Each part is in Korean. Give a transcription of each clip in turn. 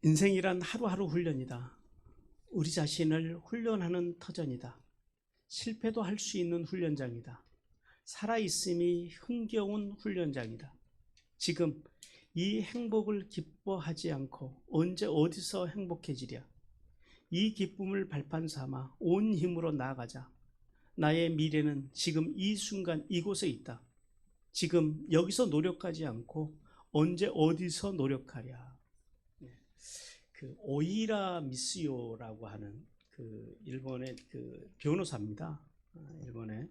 인생이란 하루하루 훈련이다. 우리 자신을 훈련하는 터전이다. 실패도 할 수 있는 훈련장이다. 살아있음이 흥겨운 훈련장이다. 지금 이 행복을 기뻐하지 않고 언제 어디서 행복해지랴. 이 기쁨을 발판 삼아 온 힘으로 나아가자. 나의 미래는 지금 이 순간 이곳에 있다. 지금 여기서 노력하지 않고 언제 어디서 노력하랴. 그 오이라 미스요라고 하는 그 일본의 그 변호사입니다. 일본의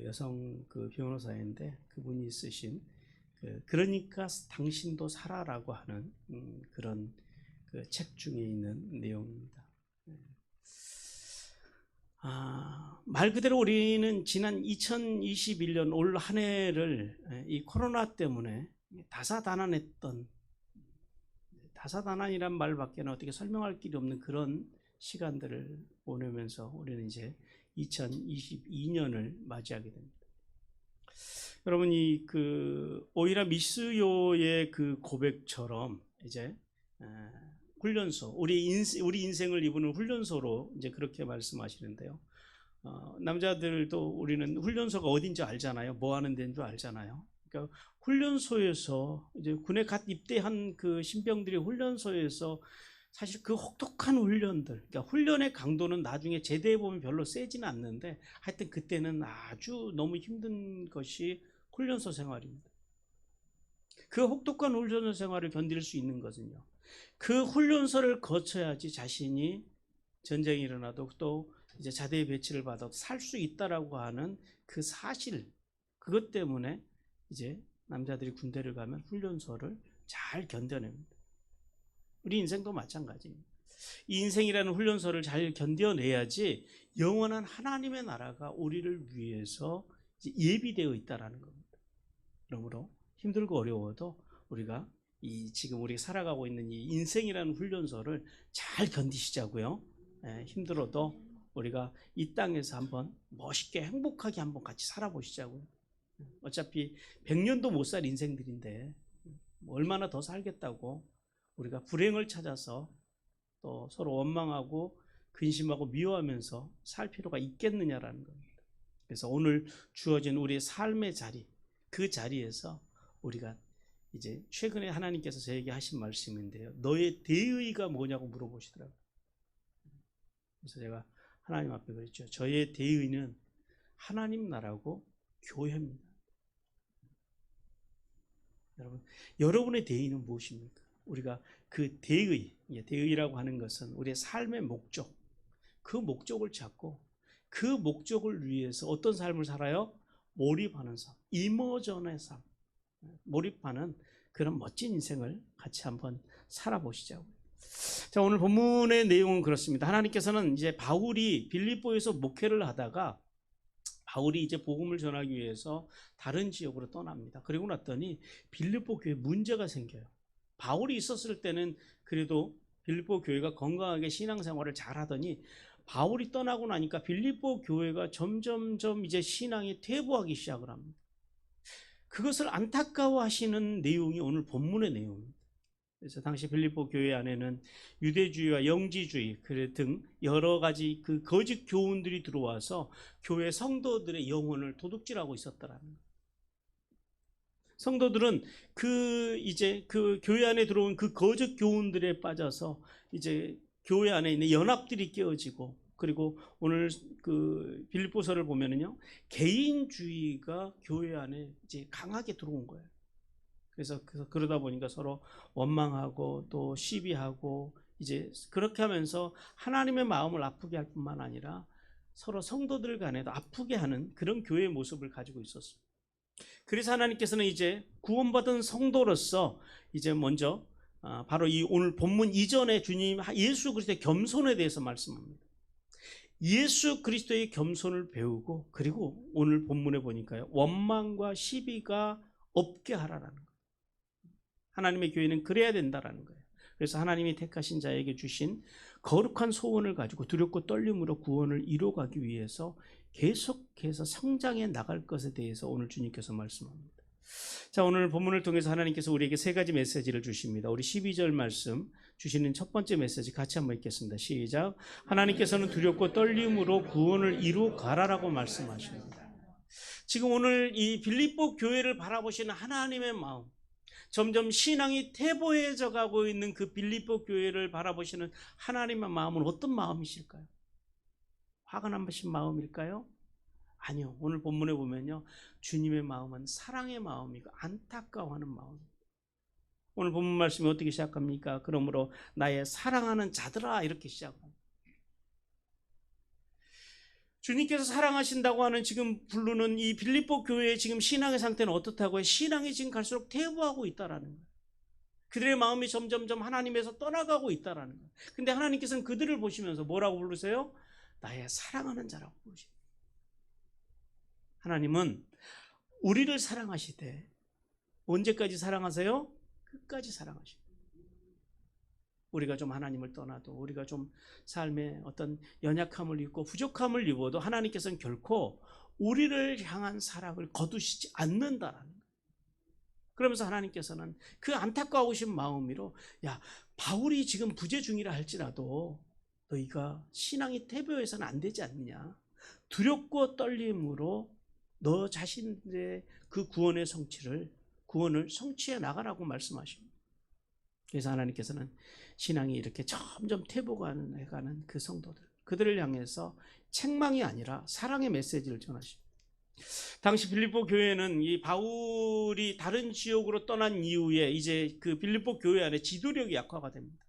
여성 그 변호사인데 그분이 쓰신 그러니까 당신도 살아라고 하는 그런 그 책 중에 있는 내용입니다. 말 그대로 우리는 지난 2021년 올 한 해를 이 코로나 때문에 다사다난이란 말밖에는 어떻게 설명할 길이 없는 그런 시간들을 보내면서 우리는 이제 2022년을 맞이하게 됩니다. 여러분, 이 그 오이라 미스요의 그 고백처럼 이제 훈련소, 우리 인생을 이루는 훈련소로 이제 그렇게 말씀하시는데요. 남자들도 우리는 훈련소가 어딘지 알잖아요. 뭐 하는 데인 줄 알잖아요. 그러니까 훈련소에서 이제 군에 갓 입대한 그 신병들이 훈련소에서 사실 그 혹독한 훈련들, 그러니까 훈련의 강도는 나중에 제대해 보면 별로 세지는 않는데 하여튼 그때는 아주 너무 힘든 것이 훈련소 생활입니다. 그 혹독한 훈련소 생활을 견딜 수 있는 것은요, 그 훈련소를 거쳐야지 자신이 전쟁이 일어나도 또 이제 자대에 배치를 받아도 살 수 있다라고 하는 그 사실, 그것 때문에 이제 남자들이 군대를 가면 훈련소를 잘 견뎌냅니다. 우리 인생도 마찬가지입니다. 이 인생이라는 훈련소를 잘 견뎌내야지 영원한 하나님의 나라가 우리를 위해서 예비되어 있다라는 겁니다. 그러므로 힘들고 어려워도 우리가 지금 우리가 살아가고 있는 이 인생이라는 훈련소를 잘 견디시자고요. 힘들어도 우리가 이 땅에서 한번 멋있게 행복하게 한번 같이 살아보시자고요. 어차피 100년도 못 살 인생들인데 얼마나 더 살겠다고 우리가 불행을 찾아서 또 서로 원망하고 근심하고 미워하면서 살 필요가 있겠느냐라는 겁니다. 그래서 오늘 주어진 우리의 삶의 자리, 그 자리에서 우리가 이제 최근에 하나님께서 저에게 하신 말씀인데요. 너의 대의가 뭐냐고 물어보시더라고요. 그래서 제가 하나님 앞에 그랬죠. 저의 대의는 하나님 나라고 교회입니다. 여러분의 대의는 무엇입니까? 우리가 그 대의라고 하는 것은 우리의 삶의 목적, 그 목적을 찾고 그 목적을 위해서 어떤 삶을 살아요? 몰입하는 삶, 이머전의 삶, 몰입하는 그런 멋진 인생을 같이 한번 살아보시자고요. 자, 오늘 본문의 내용은 그렇습니다. 하나님께서는 이제 바울이 빌립보에서 목회를 하다가 바울이 이제 복음을 전하기 위해서 다른 지역으로 떠납니다. 그리고 났더니 빌립보 교회에 문제가 생겨요. 바울이 있었을 때는 그래도 빌립보 교회가 건강하게 신앙생활을 잘하더니 바울이 떠나고 나니까 빌립보 교회가 점점점 이제 신앙이 퇴보하기 시작을 합니다. 그것을 안타까워하시는 내용이 오늘 본문의 내용입니다. 그래서 당시 빌립보 교회 안에는 유대주의와 영지주의 등 여러 가지 그 거짓 교훈들이 들어와서 교회 성도들의 영혼을 도둑질하고 있었더라는 거예요. 성도들은 이제 그 교회 안에 들어온 그 거짓 교훈들에 빠져서 이제 교회 안에 있는 연합들이 깨어지고, 그리고 오늘 그 빌립보서를 보면은요, 개인주의가 교회 안에 이제 강하게 들어온 거예요. 그래서 그러다 보니까 서로 원망하고 또 시비하고 이제 그렇게 하면서 하나님의 마음을 아프게 할 뿐만 아니라 서로 성도들 간에도 아프게 하는 그런 교회의 모습을 가지고 있었습니다. 그래서 하나님께서는 이제 구원받은 성도로서 이제 먼저 바로 이 오늘 본문 이전에 주님 예수 그리스도의 겸손에 대해서 말씀합니다. 예수 그리스도의 겸손을 배우고, 그리고 오늘 본문에 보니까요, 원망과 시비가 없게 하라라는 거예요. 하나님의 교회는 그래야 된다라는 거예요. 그래서 하나님이 택하신 자에게 주신 거룩한 소원을 가지고 두렵고 떨림으로 구원을 이루어가기 위해서 계속해서 성장해 나갈 것에 대해서 오늘 주님께서 말씀합니다. 자, 오늘 본문을 통해서 하나님께서 우리에게 세 가지 메시지를 주십니다. 우리 12절 말씀 주시는 첫 번째 메시지 같이 한번 읽겠습니다. 시작. 하나님께서는 두렵고 떨림으로 구원을 이루 가라라고 말씀하십니다. 지금 오늘 이 빌립보 교회를 바라보시는 하나님의 마음, 점점 신앙이 태보해져 가고 있는 그 빌립보 교회를 바라보시는 하나님의 마음은 어떤 마음이실까요? 화가 나신 마음일까요? 아니요. 오늘 본문에 보면요, 주님의 마음은 사랑의 마음이고 안타까워하는 마음입니다. 오늘 본문 말씀이 어떻게 시작합니까? 그러므로 나의 사랑하는 자들아, 이렇게 시작합니다. 주님께서 사랑하신다고 하는 지금 부르는 이 빌립보 교회의 지금 신앙의 상태는 어떻다고요? 신앙이 지금 갈수록 퇴보하고 있다라는 거예요. 그들의 마음이 점점점 하나님에서 떠나가고 있다라는 거예요. 근데 하나님께서는 그들을 보시면서 뭐라고 부르세요? 나의 사랑하는 자라고 부르십니다. 하나님은 우리를 사랑하시되 언제까지 사랑하세요? 끝까지 사랑하십니다. 우리가 좀 하나님을 떠나도, 우리가 좀 삶에 어떤 연약함을 입고 부족함을 입어도 하나님께서는 결코 우리를 향한 사랑을 거두시지 않는다라는 거예요. 그러면서 하나님께서는 그 안타까우신 마음으로, 야, 바울이 지금 부재 중이라 할지라도 너희가 신앙이 태보해서는 안 되지 않느냐. 두렵고 떨림으로 너 자신의 그 구원을 성취해 나가라고 말씀하십니다. 그래서 하나님께서는 신앙이 이렇게 점점 퇴보해가는 그 성도들, 그들을 향해서 책망이 아니라 사랑의 메시지를 전하십니다. 당시 빌립보 교회는 이 바울이 다른 지역으로 떠난 이후에 이제 그 빌립보 교회 안에 지도력이 약화가 됩니다.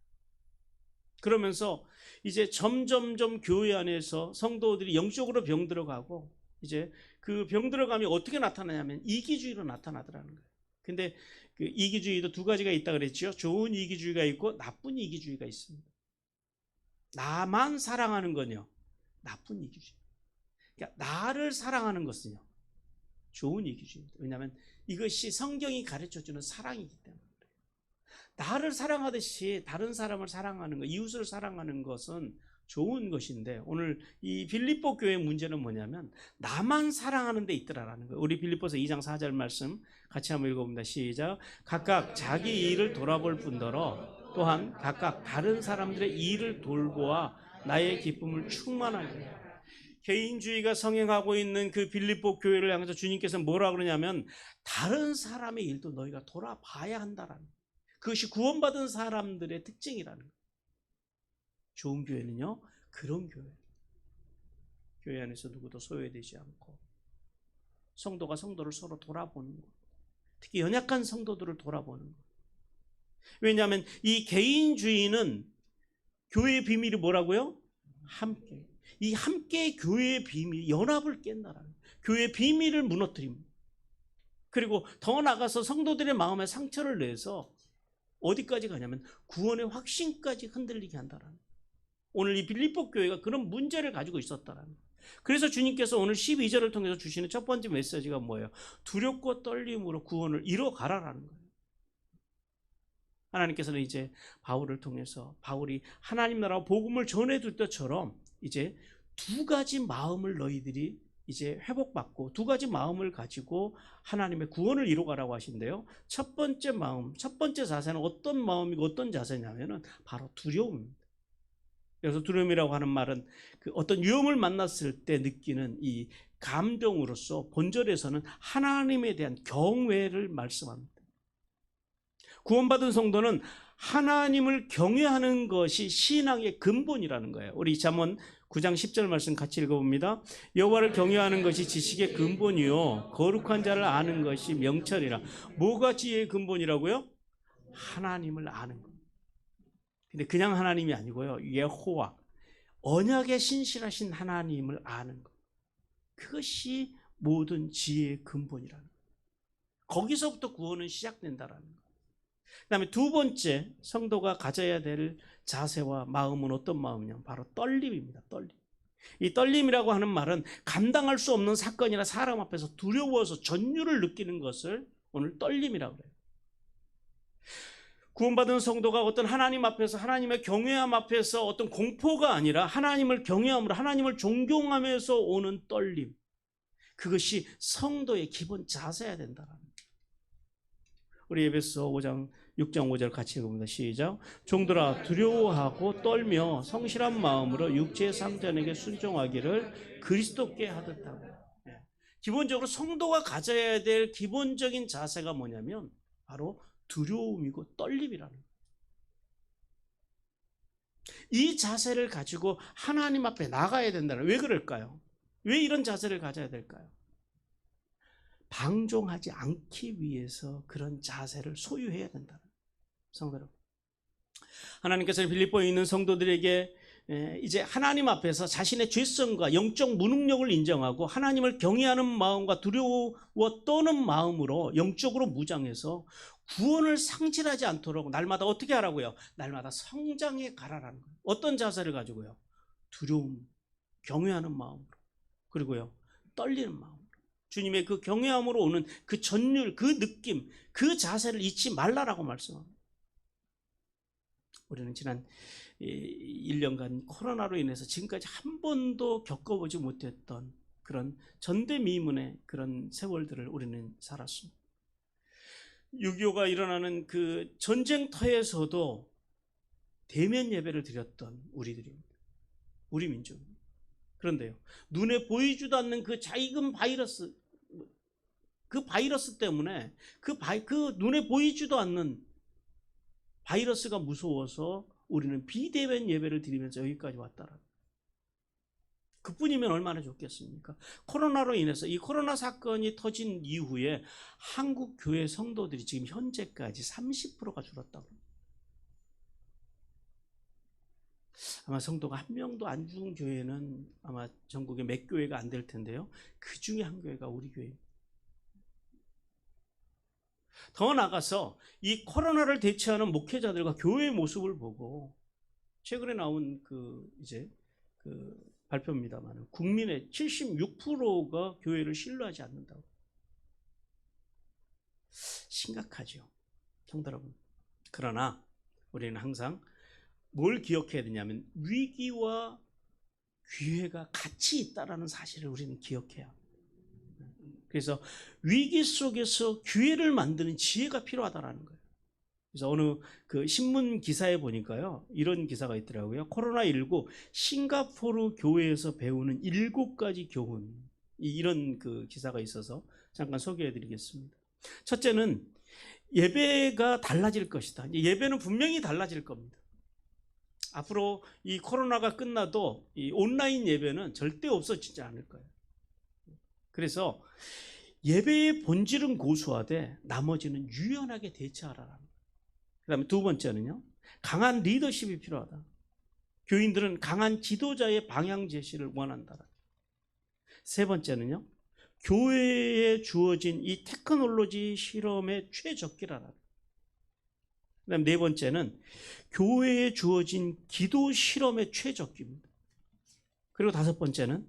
그러면서 이제 점점점 교회 안에서 성도들이 영적으로 병들어가고, 이제 그 병들어감이 어떻게 나타나냐면 이기주의로 나타나더라는 거예요. 근데 그 이기주의도 두 가지가 있다 그랬죠. 좋은 이기주의가 있고 나쁜 이기주의가 있습니다. 나만 사랑하는 건요, 나쁜 이기주의. 그러니까 나를 사랑하는 것은요, 좋은 이기주의입니다. 왜냐하면 이것이 성경이 가르쳐주는 사랑이기 때문에 그래요. 나를 사랑하듯이 다른 사람을 사랑하는 것, 이웃을 사랑하는 것은 좋은 것인데, 오늘 이 빌립보 교회의 문제는 뭐냐면 나만 사랑하는 데 있더라라는 거예요. 우리 빌립보서 2장 4절 말씀 같이 한번 읽어봅니다. 시작. 각각 자기 일을 돌아볼 뿐더러 또한 각각 다른 사람들의 일을 돌보아 나의 기쁨을 충만하게. 개인주의가 성행하고 있는 그 빌립보 교회를 향해서 주님께서 뭐라 그러냐면 다른 사람의 일도 너희가 돌아봐야 한다라는 거예요. 그것이 구원받은 사람들의 특징이라는 거예요. 좋은 교회는요, 그런 교회. 교회 안에서 누구도 소외되지 않고 성도가 성도를 서로 돌아보는 것, 특히 연약한 성도들을 돌아보는 것. 왜냐하면 이 개인주의는 교회의 비밀이 뭐라고요? 함께. 이 함께 교회의 비밀, 연합을 깬다라는 거예요. 교회의 비밀을 무너뜨립니다. 그리고 더 나아가서 성도들의 마음에 상처를 내서 어디까지 가냐면 구원의 확신까지 흔들리게 한다라는 거예요. 오늘 이 빌립보 교회가 그런 문제를 가지고 있었다라는 거예요. 그래서 주님께서 오늘 12절을 통해서 주시는 첫 번째 메시지가 뭐예요? 두렵고 떨림으로 구원을 이뤄가라라는 거예요. 하나님께서는 이제 바울을 통해서 바울이 하나님 나라 복음을 전해줄 때처럼 이제 두 가지 마음을 너희들이 이제 회복받고 두 가지 마음을 가지고 하나님의 구원을 이루가라고 하신대요. 첫 번째 마음, 첫 번째 자세는 어떤 마음이고 어떤 자세냐면은 바로 두려움입니다. 그래서 두려움이라고 하는 말은 그 어떤 위험을 만났을 때 느끼는 이 감정으로서 본절에서는 하나님에 대한 경외를 말씀합니다. 구원받은 성도는 하나님을 경외하는 것이 신앙의 근본이라는 거예요. 우리 잠언 9장 10절 말씀 같이 읽어봅니다. 여호와를 경외하는 것이 지식의 근본이요 거룩한 자를 아는 것이 명철이라. 뭐가 지혜의 근본이라고요? 하나님을 아는 것. 근데 그냥 하나님이 아니고요, 여호와, 언약에 신실하신 하나님을 아는 것. 그것이 모든 지혜의 근본이라는 거예요. 거기서부터 구원은 시작된다라는 거예요. 그 다음에 두 번째 성도가 가져야 될 자세와 마음은 어떤 마음이냐? 바로 떨림입니다. 떨림. 이 떨림이라고 하는 말은 감당할 수 없는 사건이나 사람 앞에서 두려워서 전율을 느끼는 것을 오늘 떨림이라고 그래요. 구원받은 성도가 어떤 하나님 앞에서, 하나님의 경외함 앞에서 어떤 공포가 아니라 하나님을 경외함으로, 하나님을 존경하면서 오는 떨림, 그것이 성도의 기본 자세야 된다는 거예요. 우리 에베소 5장 6장 5절 같이 읽어봅니다. 시작. 종들아 두려워하고 떨며 성실한 마음으로 육체의 상전에게 순종하기를 그리스도께 하듯 하고. 기본적으로 성도가 가져야 될 기본적인 자세가 뭐냐면 바로 두려움이고 떨림이라는 거예요. 이 자세를 가지고 하나님 앞에 나가야 된다는. 왜 그럴까요? 왜 이런 자세를 가져야 될까요? 방종하지 않기 위해서 그런 자세를 소유해야 된다는. 성도 여러분, 하나님께서 필립보에 있는 성도들에게 이제 하나님 앞에서 자신의 죄성과 영적 무능력을 인정하고 하나님을 경외하는 마음과 두려워 떠는 마음으로 영적으로 무장해서 구원을 상실하지 않도록 날마다 어떻게 하라고요? 날마다 성장해 가라라는 거예요. 어떤 자세를 가지고요? 두려움, 경외하는 마음으로, 그리고요 떨리는 마음으로. 주님의 그 경외함으로 오는 그 전율, 그 느낌, 그 자세를 잊지 말라라고 말씀합니다. 우리는 지난 1년간 코로나로 인해서 지금까지 한 번도 겪어보지 못했던 그런 전대미문의 그런 세월들을 우리는 살았습니다. 6.25가 일어나는 그 전쟁터에서도 대면 예배를 드렸던 우리들입니다. 우리 민족입니다. 그런데요, 눈에 보이지도 않는 그 자익은 바이러스, 그 바이러스 때문에 그 눈에 보이지도 않는 바이러스가 무서워서 우리는 비대면 예배를 드리면서 여기까지 왔다라. 그뿐이면 얼마나 좋겠습니까? 코로나로 인해서 이 코로나 사건이 터진 이후에 한국 교회 성도들이 지금 현재까지 30%가 줄었다고. 아마 성도가 한 명도 안 죽은 교회는 아마 전국에 몇 교회가 안 될 텐데요. 그 중에 한 교회가 우리 교회입니다. 더 나아가서 이 코로나를 대처하는 목회자들과 교회의 모습을 보고 최근에 나온 그 발표입니다만 국민의 76%가 교회를 신뢰하지 않는다고. 심각하죠, 성도 여러분. 그러나 우리는 항상 뭘 기억해야 되냐면 위기와 기회가 같이 있다라는 사실을 우리는 기억해야 합니다. 그래서 위기 속에서 기회를 만드는 지혜가 필요하다라는 거예요. 그래서 어느 그 신문 기사에 보니까요, 이런 기사가 있더라고요. 코로나19 싱가포르 교회에서 배우는 7가지 교훈, 이런 그 기사가 있어서 잠깐 소개해 드리겠습니다. 첫째는 예배가 달라질 것이다. 예배는 분명히 달라질 겁니다. 앞으로 이 코로나가 끝나도 이 온라인 예배는 절대 없어지지 않을 거예요. 그래서 예배의 본질은 고수하되 나머지는 유연하게 대처하라. 그 다음에 두 번째는요, 강한 리더십이 필요하다. 교인들은 강한 지도자의 방향 제시를 원한다. 세 번째는요, 교회에 주어진 이 테크놀로지 실험의 최적기라라. 그 다음에 네 번째는 교회에 주어진 기도 실험의 최적기입니다. 그리고 다섯 번째는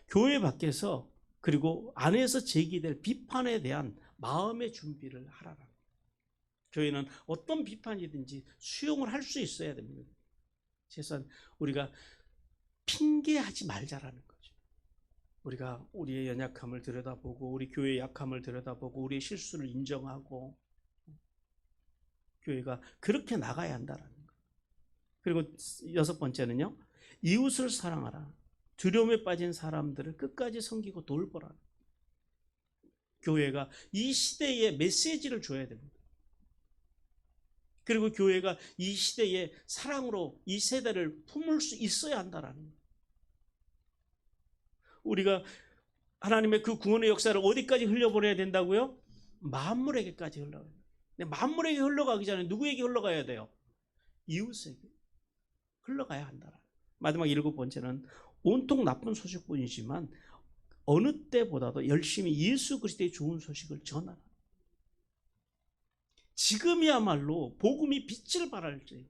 교회 밖에서 그리고 안에서 제기될 비판에 대한 마음의 준비를 하라라. 교회는 어떤 비판이든지 수용을 할 수 있어야 됩니다. 최소한 우리가 핑계하지 말자라는 거죠. 우리가 우리의 연약함을 들여다보고 우리 교회의 약함을 들여다보고 우리의 실수를 인정하고 교회가 그렇게 나가야 한다는 거예요. 그리고 여섯 번째는요, 이웃을 사랑하라. 두려움에 빠진 사람들을 끝까지 섬기고 돌보라. 교회가 이 시대에 메시지를 줘야 됩니다. 그리고 교회가 이 시대에 사랑으로 이 세대를 품을 수 있어야 한다는 거예요. 우리가 하나님의 그 구원의 역사를 어디까지 흘려보내야 된다고요? 만물에게까지 흘러가야 돼요. 근데 만물에게 흘러가기 전에 누구에게 흘러가야 돼요? 이웃에게 흘러가야 한다. 마지막 일곱 번째는 온통 나쁜 소식뿐이지만 어느 때보다도 열심히 예수 그리스도의 좋은 소식을 전하라. 지금이야말로 복음이 빛을 발할 때,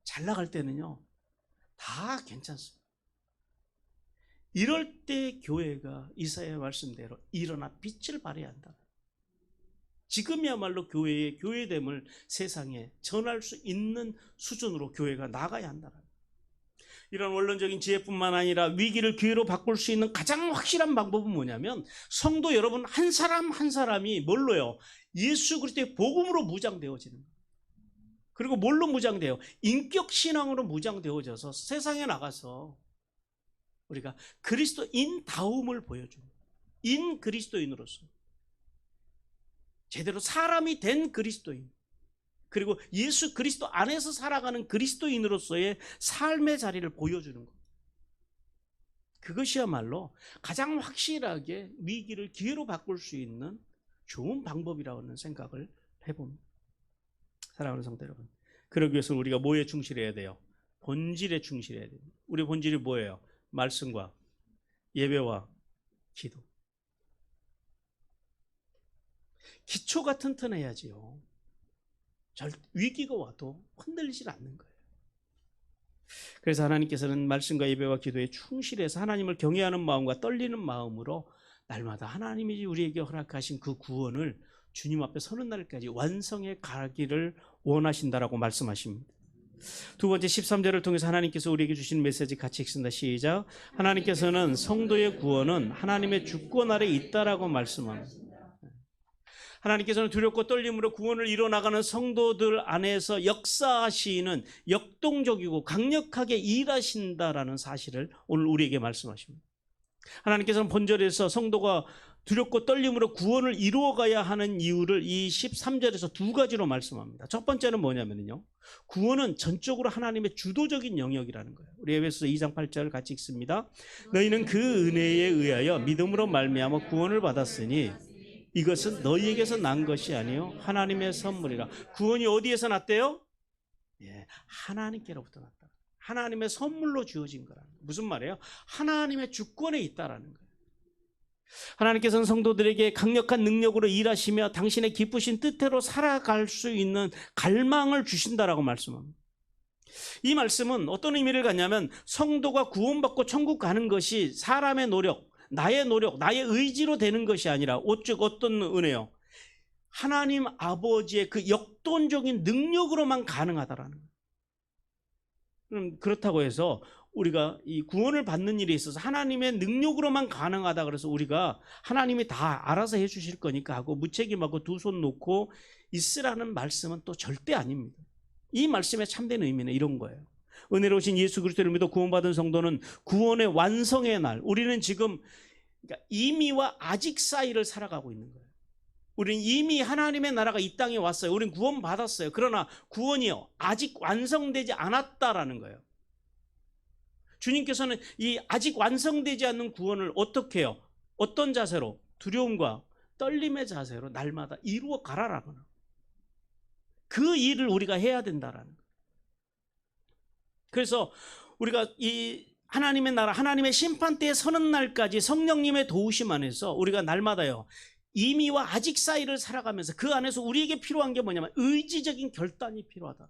잘 나갈 때는요 다 괜찮습니다. 이럴 때 교회가 이사야의 말씀대로 일어나 빛을 발해야 한다. 지금이야말로 교회의 교회됨을 세상에 전할 수 있는 수준으로 교회가 나가야 한다. 이런 원론적인 지혜뿐만 아니라 위기를 기회로 바꿀 수 있는 가장 확실한 방법은 뭐냐면 성도 여러분 한 사람 한 사람이 뭘로요? 예수 그리스도의 복음으로 무장되어지는 거예요. 그리고 뭘로 무장돼요? 인격 신앙으로 무장되어져서 세상에 나가서 우리가 그리스도인다움을 보여주는 인 그리스도인으로서 제대로 사람이 된 그리스도인, 그리고 예수 그리스도 안에서 살아가는 그리스도인으로서의 삶의 자리를 보여주는 것. 그것이야말로 가장 확실하게 위기를 기회로 바꿀 수 있는 좋은 방법이라는 생각을 해봅니다. 사랑하는 성도 여러분, 그러기 위해서 우리가 뭐에 충실해야 돼요? 본질에 충실해야 됩니다. 우리 본질이 뭐예요? 말씀과 예배와 기도. 기초가 튼튼해야지요. 위기가 와도 흔들리질 않는 거예요. 그래서 하나님께서는 말씀과 예배와 기도에 충실해서 하나님을 경외하는 마음과 떨리는 마음으로 날마다 하나님이 우리에게 허락하신 그 구원을 주님 앞에 서는 날까지 완성해 가기를 원하신다라고 말씀하십니다. 두 번째 13절을 통해서 하나님께서 우리에게 주신 메시지 같이 읽습니다. 시작. 하나님께서는 성도의 구원은 하나님의 주권 아래 있다라고 말씀합니다. 하나님께서는 두렵고 떨림으로 구원을 이뤄나가는 성도들 안에서 역사하시는 역동적이고 강력하게 일하신다라는 사실을 오늘 우리에게 말씀하십니다. 하나님께서는 본절에서 성도가 두렵고 떨림으로 구원을 이루어가야 하는 이유를 이 13절에서 두 가지로 말씀합니다. 첫 번째는 뭐냐면요, 구원은 전적으로 하나님의 주도적인 영역이라는 거예요. 우리 에베소서 2장 8절 같이 읽습니다. 너희는 그 은혜에 의하여 믿음으로 말미암아 구원을 받았으니 이것은 너희에게서 난 것이 아니요 하나님의 선물이라. 구원이 어디에서 났대요? 예, 하나님께로부터 났다. 하나님의 선물로 주어진 거라는 거예요. 무슨 말이에요? 하나님의 주권에 있다라는 거예요. 하나님께서는 성도들에게 강력한 능력으로 일하시며 당신의 기쁘신 뜻대로 살아갈 수 있는 갈망을 주신다라고 말씀합니다. 이 말씀은 어떤 의미를 갖냐면 성도가 구원받고 천국 가는 것이 사람의 노력, 나의 의지로 되는 것이 아니라 오직 어떤 은혜요? 하나님 아버지의 그 역동적인 능력으로만 가능하다라는 거예요. 그럼 그렇다고 해서 우리가 이 구원을 받는 일에 있어서 하나님의 능력으로만 가능하다 그래서 우리가 하나님이 다 알아서 해주실 거니까 하고 무책임하고 두 손 놓고 있으라는 말씀은 또 절대 아닙니다. 이 말씀의 참된 의미는 이런 거예요. 은혜로우신 예수 그리스도를 믿어 구원받은 성도는 구원의 완성의 날, 우리는 지금 그러니까 이미와 아직 사이를 살아가고 있는 거예요. 우리는 이미 하나님의 나라가 이 땅에 왔어요. 우리는 구원받았어요. 그러나 구원이요, 아직 완성되지 않았다라는 거예요. 주님께서는 이 아직 완성되지 않는 구원을 어떻게 해요? 어떤 자세로? 두려움과 떨림의 자세로 날마다 이루어 가라라는 거예요. 그 일을 우리가 해야 된다라는 거예요. 그래서 우리가 이 하나님의 나라, 하나님의 심판대에 서는 날까지 성령님의 도우심 안에서 우리가 날마다요, 이미와 아직 사이를 살아가면서 그 안에서 우리에게 필요한 게 뭐냐면 의지적인 결단이 필요하다.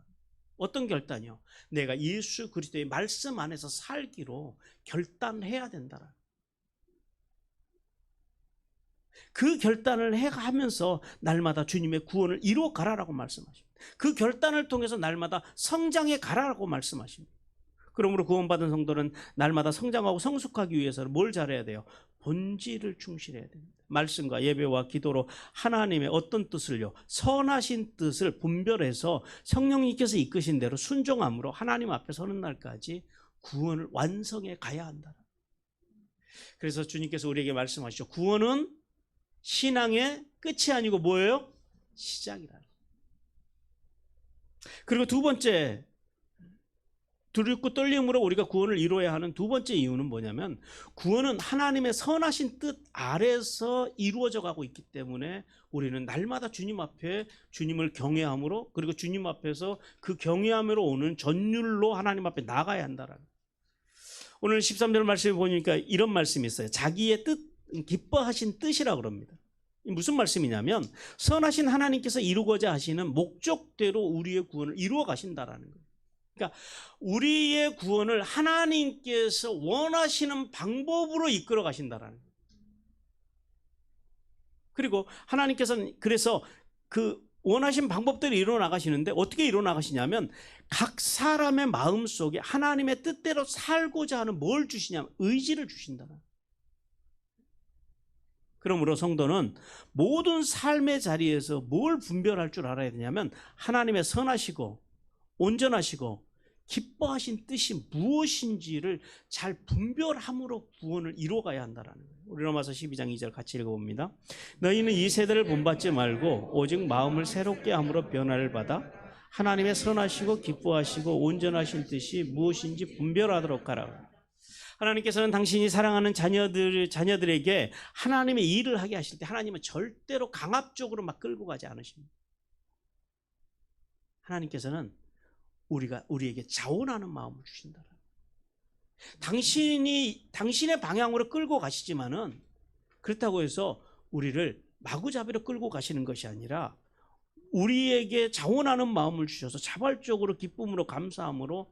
어떤 결단이요? 내가 예수 그리스도의 말씀 안에서 살기로 결단해야 된다. 그 결단을 해가면서 날마다 주님의 구원을 이루어 가라라고 말씀하십니다. 그 결단을 통해서 날마다 성장해 가라라고 말씀하십니다. 그러므로 구원받은 성도는 날마다 성장하고 성숙하기 위해서는 뭘 잘해야 돼요? 본질을 충실해야 됩니다. 말씀과 예배와 기도로 하나님의 어떤 뜻을요? 선하신 뜻을 분별해서 성령님께서 이끄신 대로 순종함으로 하나님 앞에 서는 날까지 구원을 완성해 가야 한다. 그래서 주님께서 우리에게 말씀하시죠. 구원은 신앙의 끝이 아니고 뭐예요? 시작이라. 그리고 두 번째, 두렵고 떨림으로 우리가 구원을 이루어야 하는 두 번째 이유는 뭐냐면 구원은 하나님의 선하신 뜻 아래서 이루어져 가고 있기 때문에 우리는 날마다 주님 앞에 주님을 경외함으로, 그리고 주님 앞에서 그 경외함으로 오는 전율로 하나님 앞에 나가야 한다라는. 오늘 13절 말씀을 보니까 이런 말씀이 있어요. 자기의 뜻, 기뻐하신 뜻이라고 그럽니다. 무슨 말씀이냐면 선하신 하나님께서 이루고자 하시는 목적대로 우리의 구원을 이루어 가신다라는 거예요. 그러니까 우리의 구원을 하나님께서 원하시는 방법으로 이끌어 가신다라는 거예요. 그리고 하나님께서는 그래서 그 원하신 방법대로 이루어나가시는데 어떻게 이루어나가시냐면 각 사람의 마음속에 하나님의 뜻대로 살고자 하는 뭘 주시냐면 의지를 주신다. 그러므로 성도는 모든 삶의 자리에서 뭘 분별할 줄 알아야 되냐면 하나님의 선하시고 온전하시고 기뻐하신 뜻이 무엇인지를 잘 분별함으로 구원을 이루어가야 한다는 거예요. 우리 로마서 12장 2절 같이 읽어봅니다. 너희는 이 세대를 본받지 말고 오직 마음을 새롭게 함으로 변화를 받아 하나님의 선하시고 기뻐하시고 온전하신 뜻이 무엇인지 분별하도록 하라. 하나님께서는 당신이 사랑하는 자녀들에게 하나님의 일을 하게 하실 때 하나님은 절대로 강압적으로 막 끌고 가지 않으십니다. 하나님께서는 우리에게 자원하는 마음을 주신다. 당신의 방향으로 끌고 가시지만은 그렇다고 해서 우리를 마구잡이로 끌고 가시는 것이 아니라 우리에게 자원하는 마음을 주셔서 자발적으로 기쁨으로 감사함으로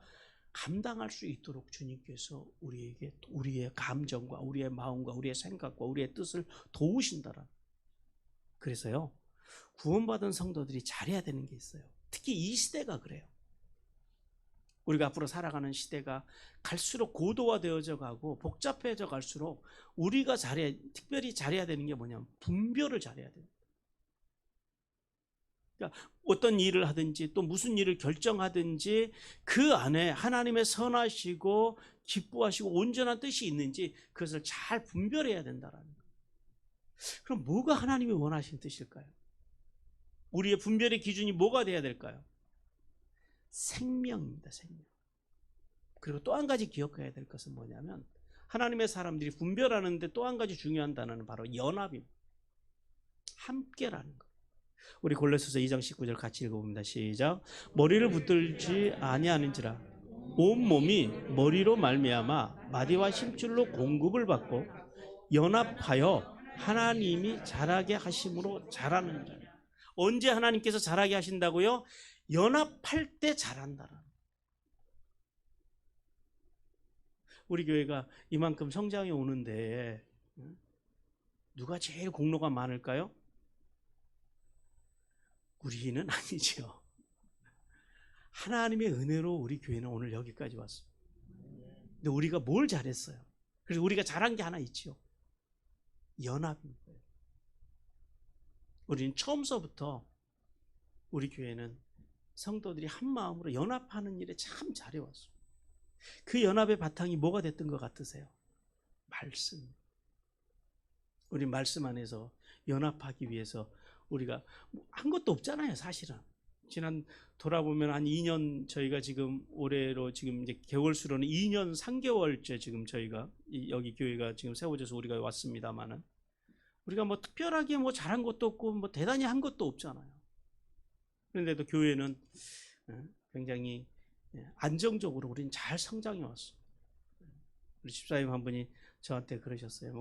감당할 수 있도록 주님께서 우리에게 우리의 감정과 우리의 마음과 우리의 생각과 우리의 뜻을 도우신다라. 그래서요, 구원받은 성도들이 잘해야 되는 게 있어요. 특히 이 시대가 그래요. 우리가 앞으로 살아가는 시대가 갈수록 고도화되어져 가고 복잡해져 갈수록 우리가 특별히 잘해야 되는 게 뭐냐면 분별을 잘해야 됩니다. 그러니까 어떤 일을 하든지 또 무슨 일을 결정하든지 그 안에 하나님의 선하시고 기뻐하시고 온전한 뜻이 있는지 그것을 잘 분별해야 된다는 거예요. 그럼 뭐가 하나님이 원하시는 뜻일까요? 우리의 분별의 기준이 뭐가 돼야 될까요? 생명입니다. 생명. 그리고 또 한 가지 기억해야 될 것은 뭐냐면 하나님의 사람들이 분별하는데 또 한 가지 중요한 단어는 바로 연합입니다. 함께라는 것. 우리 골로새서 2장 19절 같이 읽어봅니다. 시작. 머리를 붙들지 아니하는지라 온 몸이 머리로 말미암아 마디와 힘줄로 공급을 받고 연합하여 하나님이 자라게 하심으로 자라는 자. 언제 하나님께서 자라게 하신다고요? 연합할 때 자란다라. 우리 교회가 이만큼 성장해 오는데 누가 제일 공로가 많을까요? 우리는 아니죠. 하나님의 은혜로 우리 교회는 오늘 여기까지 왔습니다. 근데 우리가 뭘 잘했어요? 그래서 우리가 잘한 게 하나 있죠. 연합입니다. 우리는 처음서부터 우리 교회는 성도들이 한 마음으로 연합하는 일에 참 잘해왔어요. 그 연합의 바탕이 뭐가 됐던 것 같으세요? 말씀. 우리 말씀 안에서 연합하기 위해서 우리가 한 것도 없잖아요, 사실은. 지난 돌아보면 한 2년 저희가 지금 올해로 지금 이제 개월수로는 2년 3개월째 지금 저희가 여기 교회가 지금 세워져서 우리가 왔습니다만은 우리가 뭐 특별하게 뭐 잘한 것도 없고 뭐 대단히 한 것도 없잖아요. 그런데도 교회는 굉장히 안정적으로 우리는 잘 성장해 왔어. 우리 집사님 한 분이 저한테 그러셨어요.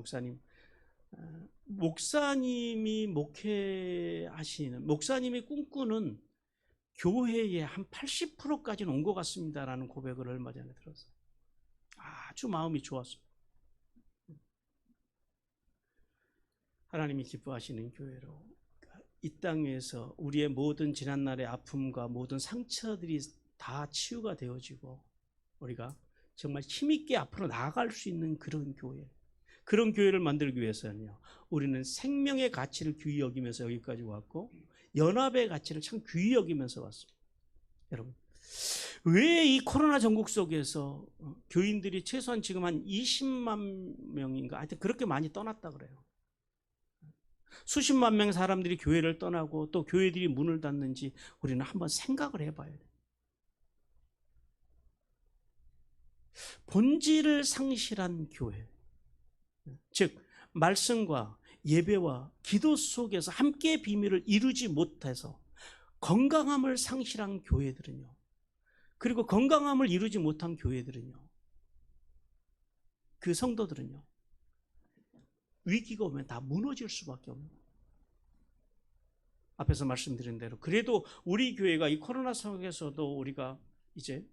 목사님이 목사님이 꿈꾸는 교회의 한 80%까지는 온 것 같습니다라는 고백을 얼마 전에 들었어요. 아주 마음이 좋았어요. 하나님이 기뻐하시는 교회로 이 땅 위에서 우리의 모든 지난날의 아픔과 모든 상처들이 다 치유가 되어지고 우리가 정말 힘있게 앞으로 나아갈 수 있는 그런 교회, 그런 교회를 만들기 위해서는요, 우리는 생명의 가치를 귀히 여기면서 여기까지 왔고 연합의 가치를 참 귀히 여기면서 왔습니다. 여러분, 왜 이 코로나 전국 속에서 교인들이 최소한 지금 한 20만 명인가 하여튼 그렇게 많이 떠났다 그래요. 수십만 명 사람들이 교회를 떠나고 또 교회들이 문을 닫는지 우리는 한번 생각을 해봐야 돼요. 본질을 상실한 교회, 즉 말씀과 예배와 기도 속에서 함께 비밀을 이루지 못해서 건강함을 상실한 교회들은요, 그리고 건강함을 이루지 못한 교회들은요, 그 성도들은요, 위기가 오면 다 무너질 수밖에 없는 거예요. 앞에서 말씀드린 대로 그래도 우리 교회가 이 코로나 속에서도 우리가 이제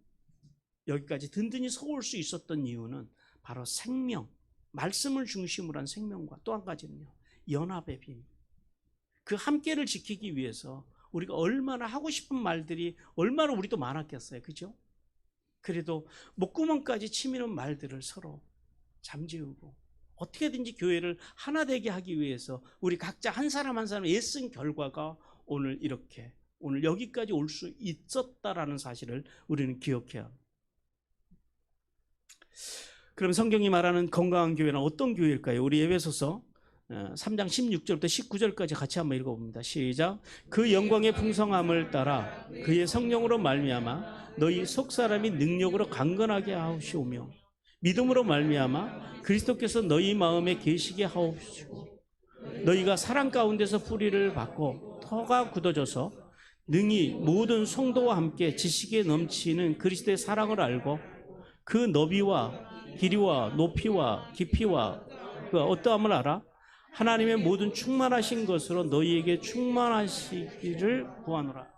여기까지 든든히 서올 수 있었던 이유는 바로 생명, 말씀을 중심으로 한 생명과 또 한 가지는요, 연합의 비밀. 그 함께를 지키기 위해서 우리가 얼마나 하고 싶은 말들이 얼마나 우리도 많았겠어요. 그죠? 그래도 목구멍까지 치미는 말들을 서로 잠재우고 어떻게든지 교회를 하나 되게 하기 위해서 우리 각자 한 사람 한 사람 애쓴 결과가 오늘 이렇게 오늘 여기까지 올 수 있었다라는 사실을 우리는 기억해야 합니다. 그럼 성경이 말하는 건강한 교회는 어떤 교회일까요? 우리 에베소서 3장 16절부터 19절까지 같이 한번 읽어봅니다. 시작. 그 영광의 풍성함을 따라 그의 성령으로 말미암아 너희 속사람이 능력으로 강건하게 하옵시오며 믿음으로 말미암아 그리스도께서 너희 마음에 계시게 하옵시고 너희가 사랑 가운데서 뿌리를 받고 터가 굳어져서 능히 모든 성도와 함께 지식에 넘치는 그리스도의 사랑을 알고 그 너비와 길이와 높이와 깊이와 그 어떠함을 알아 하나님의 모든 충만하신 것으로 너희에게 충만하시기를 구하노라.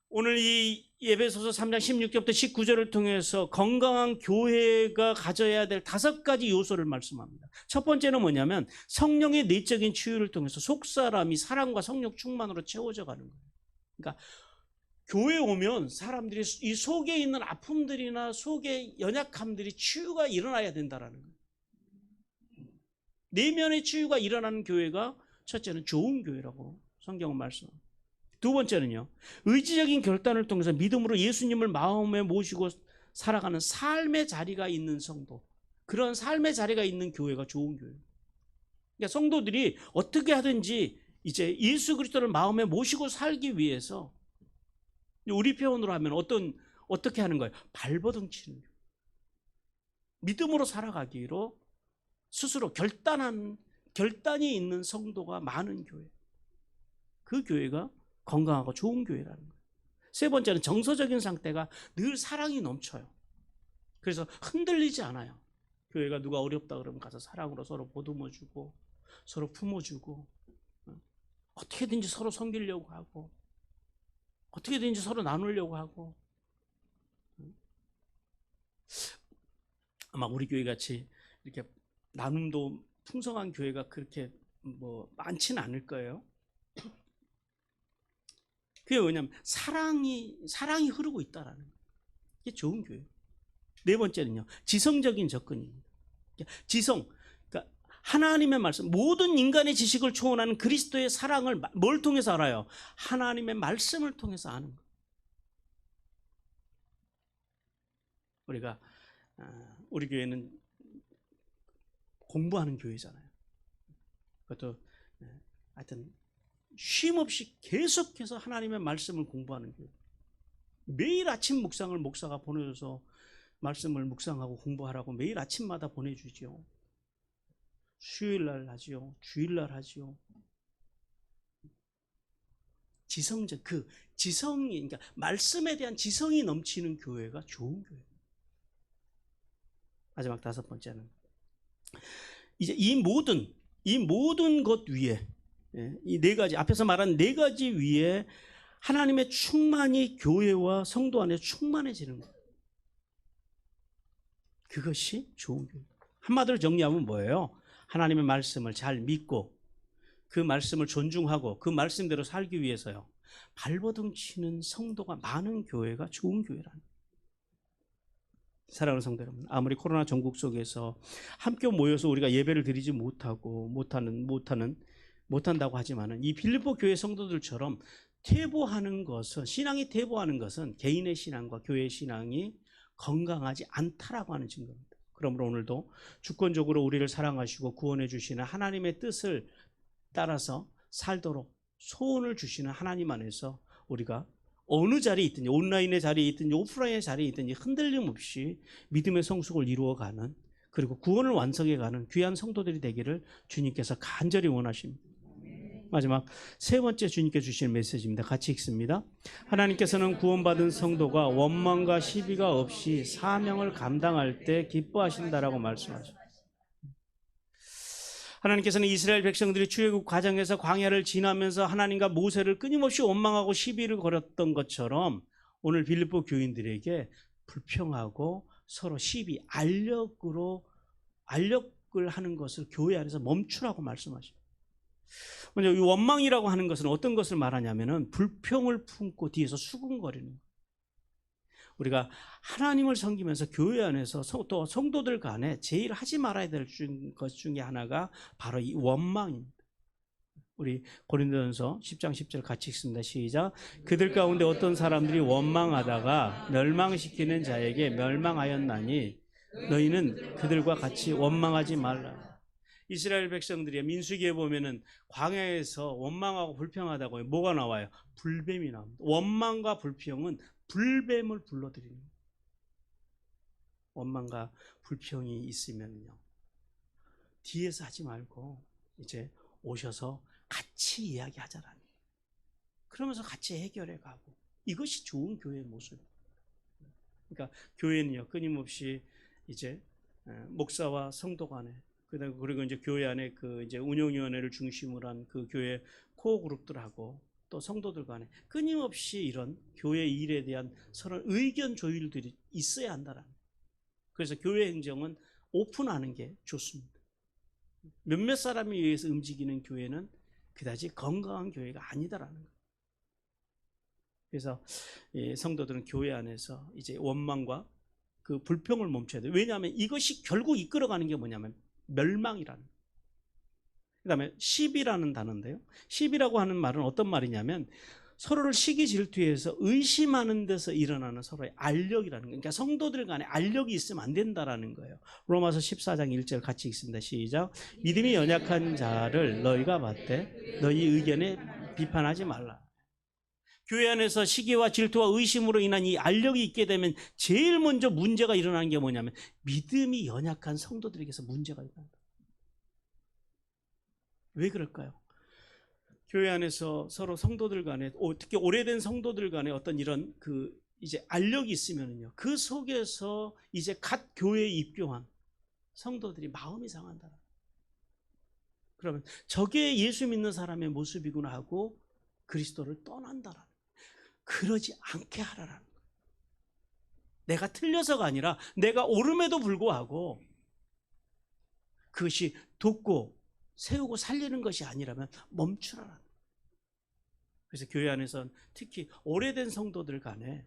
오늘 이 에베소서 3장 16절부터 19절을 통해서 건강한 교회가 가져야 될 5가지 요소를 말씀합니다. 첫 번째는 뭐냐면 성령의 내적인 치유를 통해서 속사람이 사랑과 성령 충만으로 채워져 가는 거예요. 그러니까 교회 오면 사람들이 이 속에 있는 아픔들이나 속의 연약함들이 치유가 일어나야 된다라는 거예요. 내면의 치유가 일어나는 교회가 첫째는 좋은 교회라고 성경은 말씀합니다. 두 번째는요, 의지적인 결단을 통해서 믿음으로 예수님을 마음에 모시고 살아가는 삶의 자리가 있는 성도, 그런 삶의 자리가 있는 교회가 좋은 교회예요. 그러니까 성도들이 어떻게 하든지 이제 예수 그리스도를 마음에 모시고 살기 위해서 우리 표현으로 하면 어떻게 하는 거예요? 발버둥 치는 거예요. 믿음으로 살아가기로 스스로 결단이 있는 성도가 많은 교회. 그 교회가 건강하고 좋은 교회라는 거예요. 세 번째는 정서적인 상태가 늘 사랑이 넘쳐요. 그래서 흔들리지 않아요. 교회가 누가 어렵다 그러면 가서 사랑으로 서로 보듬어주고 서로 품어주고 어떻게든지 서로 섬기려고 하고 어떻게든지 서로 나누려고 하고 아마 우리 교회 같이 이렇게 나눔도 풍성한 교회가 그렇게 많지는 않을 거예요. 그게 왜냐하면 사랑이 흐르고 있다라는 거예요. 이게 좋은 교회예요. 네 번째는요, 지성적인 접근입니다. 지성, 그러니까 하나님의 말씀, 모든 인간의 지식을 초월하는 그리스도의 사랑을 뭘 통해서 알아요? 하나님의 말씀을 통해서 아는 거예요. 우리 교회는 공부하는 교회잖아요. 그것도 하여튼 쉼없이 계속해서 하나님의 말씀을 공부하는 교회. 매일 아침 묵상을 목사가 보내줘서 말씀을 묵상하고 공부하라고 매일 아침마다 보내주죠. 수요일날 하지요. 주일날 하지요. 지성이, 그러니까 말씀에 대한 지성이 넘치는 교회가 좋은 교회. 마지막 5번째는 이제 이 모든 것 위에 이 4가지 앞에서 말한 4가지 위에 하나님의 충만이 교회와 성도 안에 충만해지는 거예요. 그것이 좋은 교회. 한마디로 정리하면 뭐예요? 하나님의 말씀을 잘 믿고 그 말씀을 존중하고 그 말씀대로 살기 위해서요, 발버둥 치는 성도가 많은 교회가 좋은 교회라는 거예요. 사랑하는 성도 여러분, 아무리 코로나 전국 속에서 함께 모여서 우리가 예배를 드리지 못한다고 하지만은 이 빌립보 교회 성도들처럼 신앙이 퇴보하는 것은 개인의 신앙과 교회의 신앙이 건강하지 않다라고 하는 증거입니다. 그러므로 오늘도 주권적으로 우리를 사랑하시고 구원해 주시는 하나님의 뜻을 따라서 살도록 소원을 주시는 하나님 안에서 우리가 어느 자리에 있든지, 온라인의 자리에 있든지 오프라인의 자리에 있든지 흔들림 없이 믿음의 성숙을 이루어가는, 그리고 구원을 완성해가는 귀한 성도들이 되기를 주님께서 간절히 원하십니다. 마지막 3번째 주님께 주시는 메시지입니다. 같이 읽습니다. 하나님께서는 구원받은 성도가 원망과 시비가 없이 사명을 감당할 때 기뻐하신다라고 말씀하십니다. 하나님께서는 이스라엘 백성들이 출애굽 과정에서 광야를 지나면서 하나님과 모세를 끊임없이 원망하고 시비를 걸었던 것처럼 오늘 빌립보 교인들에게 불평하고 서로 시비, 알력을 하는 것을 교회 안에서 멈추라고 말씀하십니다. 먼저 이 원망이라고 하는 것은 어떤 것을 말하냐면은 불평을 품고 뒤에서 수군거리는 거예요. 우리가 하나님을 섬기면서 교회 안에서 또 성도들 간에 제일 하지 말아야 될 것 중에 하나가 바로 이 원망입니다. 우리 고린도전서 10장 10절 같이 읽습니다. 시작. 그들 가운데 어떤 사람들이 원망하다가 멸망시키는 자에게 멸망하였나니 너희는 그들과 같이 원망하지 말라. 이스라엘 백성들이 민수기에 보면은 광야에서 원망하고 불평하다고 뭐가 나와요? 불뱀이 나옵니다. 원망과 불평은 불뱀을 불러들이는 거예요. 원망과 불평이 있으면요, 뒤에서 하지 말고 이제 오셔서 같이 이야기하자라는 거예요. 그러면서 같이 해결해 가고, 이것이 좋은 교회의 모습이에요. 그러니까 교회는요, 끊임없이 이제 목사와 성도 간에, 그리고 이제 교회 안에 그 이제 운영위원회를 중심으로 한 그 교회 코어 그룹들하고 또 성도들 간에 끊임없이 이런 교회 일에 대한 서로 의견 조율들이 있어야 한다라는 거예요. 그래서 교회 행정은 오픈하는 게 좋습니다. 몇몇 사람에 의해서 움직이는 교회는 그다지 건강한 교회가 아니다라는 거예요. 그래서 성도들은 교회 안에서 이제 원망과 그 불평을 멈춰야 돼요. 왜냐하면 이것이 결국 이끌어가는 게 뭐냐면 멸망이라는 거예요. 그 다음에 시비라는 단어인데요, 시비라고 하는 말은 어떤 말이냐면 서로를 시기 질투해서 의심하는 데서 일어나는 서로의 알력이라는 거예요. 그러니까 성도들 간에 알력이 있으면 안 된다라는 거예요. 로마서 14장 1절 같이 읽습니다. 시작. 믿음이 연약한 자를 너희가 받되 너희 의견에 비판하지 말라. 교회 안에서 시기와 질투와 의심으로 인한 이 알력이 있게 되면 제일 먼저 문제가 일어나는 게 뭐냐면 믿음이 연약한 성도들에게서 문제가 일어난다. 왜 그럴까요? 교회 안에서 서로 성도들 간에, 특히 오래된 성도들 간에 어떤 이런 그 이제 알력이 있으면은요, 그 속에서 이제 갓 교회에 입교한 성도들이 마음이 상한다. 그러면 저게 예수 믿는 사람의 모습이구나 하고 그리스도를 떠난다라는, 그러지 않게 하라라는 거예요. 내가 틀려서가 아니라 내가 옳음에도 불구하고 그것이 돕고 세우고 살리는 것이 아니라면 멈추라라는 거예요. 그래서 교회 안에서는 특히 오래된 성도들 간에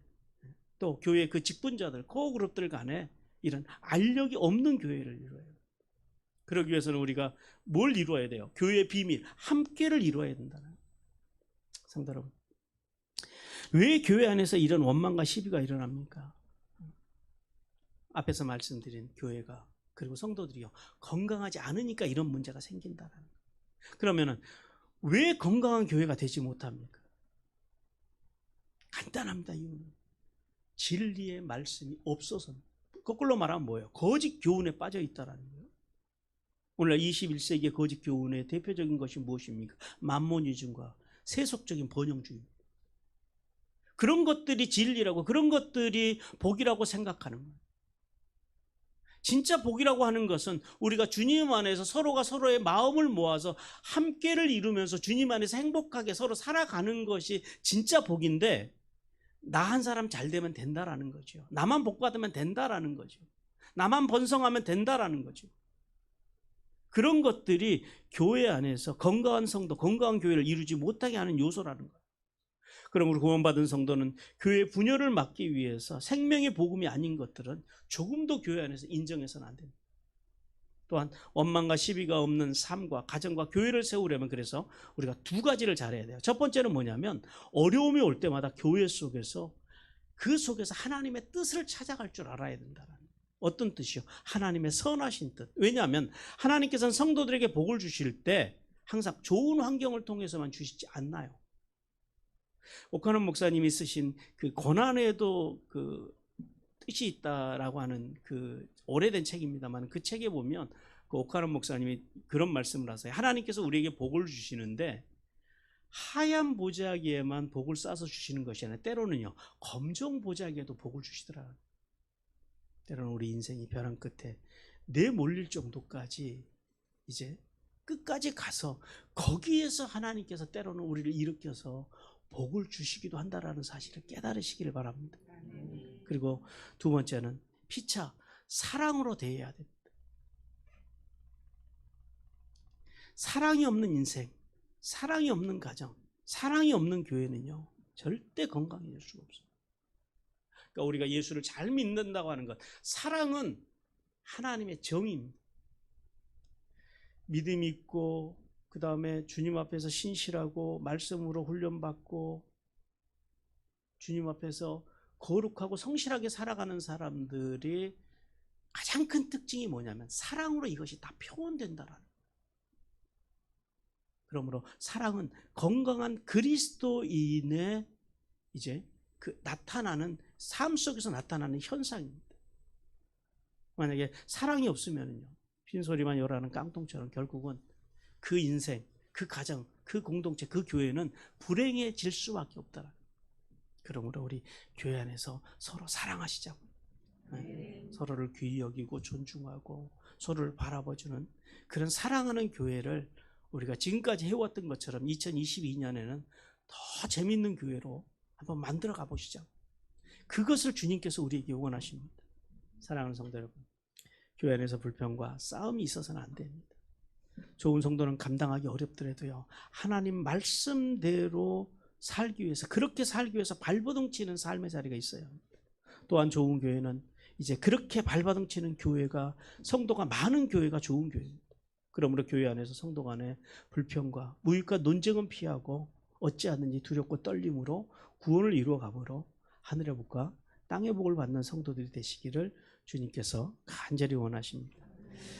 또 교회 그 직분자들, 코어 그룹들 간에 이런 알력이 없는 교회를 이루어야 돼요. 그러기 위해서는 우리가 뭘 이루어야 돼요? 교회의 비밀, 함께를 이루어야 된다는 거예요. 성도 여러분, 왜 교회 안에서 이런 원망과 시비가 일어납니까? 앞에서 말씀드린 교회가, 그리고 성도들이요, 건강하지 않으니까 이런 문제가 생긴다는 거예요. 그러면은 왜 건강한 교회가 되지 못합니까? 간단합니다. 이유는 진리의 말씀이 없어서. 거꾸로 말하면 뭐예요? 거짓 교훈에 빠져 있다라는 거예요. 오늘날 21세기의 거짓 교훈의 대표적인 것이 무엇입니까? 만모니즘과 세속적인 번영주의. 그런 것들이 진리라고, 그런 것들이 복이라고 생각하는 거예요. 진짜 복이라고 하는 것은 우리가 주님 안에서 서로가 서로의 마음을 모아서 함께를 이루면서 주님 안에서 행복하게 서로 살아가는 것이 진짜 복인데, 나 한 사람 잘 되면 된다라는 거죠. 나만 복 받으면 된다라는 거죠. 나만 번성하면 된다라는 거죠. 그런 것들이 교회 안에서 건강한 성도, 건강한 교회를 이루지 못하게 하는 요소라는 거예요. 그러므로 구원받은 성도는 교회 분열을 막기 위해서 생명의 복음이 아닌 것들은 조금도 교회 안에서 인정해서는 안 됩니다. 또한 원망과 시비가 없는 삶과 가정과 교회를 세우려면 그래서 우리가 두 가지를 잘해야 돼요. 첫 번째는 뭐냐면 어려움이 올 때마다 교회 속에서 그 속에서 하나님의 뜻을 찾아갈 줄 알아야 된다는. 어떤 뜻이요? 하나님의 선하신 뜻. 왜냐하면 하나님께서는 성도들에게 복을 주실 때 항상 좋은 환경을 통해서만 주시지 않나요? 오카논 목사님이 쓰신 그 고난에도 그 뜻이 있다라고 하는 그 오래된 책입니다만, 그 책에 보면 그 오카논 목사님이 그런 말씀을 하세요. 하나님께서 우리에게 복을 주시는데 하얀 보자기에만 복을 싸서 주시는 것이 아니라 때로는요, 검정 보자기에도 복을 주시더라. 때로는 우리 인생이 벼랑 끝에 내몰릴 정도까지 이제 끝까지 가서 거기에서 하나님께서 때로는 우리를 일으켜서 복을 주시기도 한다라는 사실을 깨달으시기를 바랍니다. 그리고 두 번째는 피차 사랑으로 대해야 됩니다. 사랑이 없는 인생, 사랑이 없는 가정, 사랑이 없는 교회는요, 절대 건강해질 수가 없어요. 그러니까 우리가 예수를 잘 믿는다고 하는 것, 사랑은 하나님의 정의입니다. 믿음 있고, 그 다음에 주님 앞에서 신실하고, 말씀으로 훈련받고, 주님 앞에서 거룩하고 성실하게 살아가는 사람들이 가장 큰 특징이 뭐냐면 사랑으로 이것이 다 표현된다라는 거예요. 그러므로 사랑은 건강한 그리스도인의 이제 그 나타나는 삶 속에서 나타나는 현상입니다. 만약에 사랑이 없으면요, 빈소리만 요라는 깡통처럼 결국은 그 인생, 그 가정, 그 공동체, 그 교회는 불행해질 수밖에 없다라는 거예요. 그러므로 우리 교회 안에서 서로 사랑하시자고. 네. 서로를 귀히 여기고 존중하고 서로를 바라봐주는 그런 사랑하는 교회를 우리가 지금까지 해왔던 것처럼 2022년에는 더 재밌는 교회로 한번 만들어 가보시죠. 그것을 주님께서 우리에게 원하십니다. 사랑하는 성도 여러분, 교회 안에서 불평과 싸움이 있어서는 안 됩니다. 좋은 성도는 감당하기 어렵더라도요, 하나님 말씀대로 살기 위해서, 그렇게 살기 위해서 발버둥 치는 삶의 자리가 있어요. 또한 좋은 교회는 이제 그렇게 발버둥 치는 교회가, 성도가 많은 교회가 좋은 교회입니다. 그러므로 교회 안에서 성도 간의 불평과 무익과 논쟁은 피하고 어찌하든지 두렵고 떨림으로 구원을 이루어 가므로 하늘의 복과 땅의 복을 받는 성도들이 되시기를 주님께서 간절히 원하십니다.